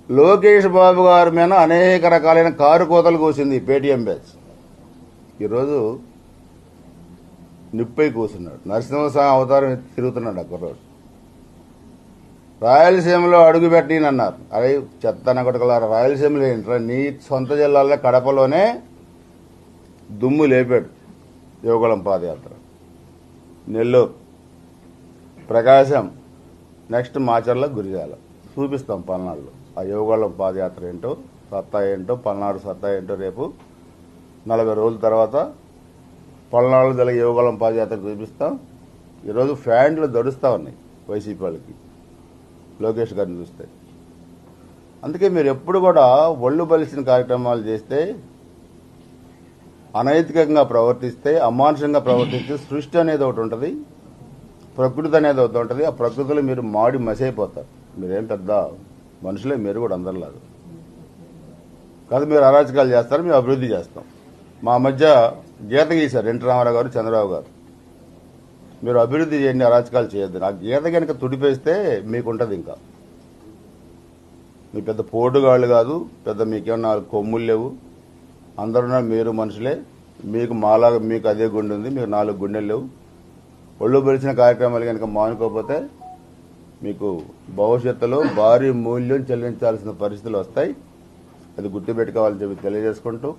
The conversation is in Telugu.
లోకేష్ బాబు గారి మీద అనేక రకాలైన కారు కోతలు కూసింది పేటీఎం బ్యాచ్. ఈరోజు నిప్పై కూర్చున్నాడు. నరసింహస్వామి అవతారం తిరుగుతున్నాడు అక్కరోజు. రాయలసీమలో అడుగు పెట్టినన్నారు. అరే చెత్తన కొట్టగలరా, రాయలసీమలో ఏంట్రా, నీ సొంత జిల్లాలో కడపలోనే దుమ్ము లేపాడు యువకులం పాదయాత్ర. నెల్లూరు, ప్రకాశం, నెక్స్ట్ మాచర్ల, గురిజాల చూపిస్తాం పల్నాడులో ఆ యువకులం పాదయాత్ర ఏంటో, సత్తా ఏంటో, పల్నాడు సత్తా ఏంటో. రేపు 40 రోజుల తర్వాత పల్నాడు జిల్లా యువకులం పాదయాత్ర చూపిస్తాం. ఈరోజు ఫ్యాన్లు దడుస్తూ ఉన్నాయి వైసీపీ వాళ్ళకి లోకేష్ గారిని చూస్తే. అందుకే మీరు ఎప్పుడు కూడా ఒళ్ళు బలిసిన కార్యక్రమాలు చేస్తే, అనైతికంగా ప్రవర్తిస్తే, అమానుషంగా ప్రవర్తిస్తే సృష్టి అనేది ఒకటి ఉంటుంది, ప్రకృతి అనేది ఒకటి ఉంటుంది. ఆ ప్రకృతిలో మీరు మాడి మసైపోతారు. మీరేం పెద్ద మనుషులే, మీరు కూడా అందరిలాగా కాదు. మీరు అరాచకాలు చేస్తారు, మేము అభివృద్ధి చేస్తాం. మా మధ్య గీత గీశారు ఎన్టీ రామారావు గారు, చంద్రబాబు గారు. మీరు అభివృద్ధి చేయండి, అరాచకాలు చేయొద్దు. ఆ గీత కనుక తుడిపేస్తే మీకుంటుంది. ఇంకా మీ పెద్ద పోటుగాళ్ళు కాదు, పెద్ద మీకేమన్నా కొమ్ములు లేవు. అందరూ మీరు మనుషులే. మీకు మాలాగా మీకు అదే గుండె ఉంది, మీకు 4 గుండెలు లేవు. ఒళ్ళు బలిసిన కార్యక్రమాలు కనుక మానుకోకపోతే మీకు భవిష్యత్తులో భారీ మూల్యం చెల్లించాల్సిన పరిస్థితులు వస్తాయి. అది గుర్తుపెట్టుకోవాలని చెప్పి తెలియజేసుకుంటూ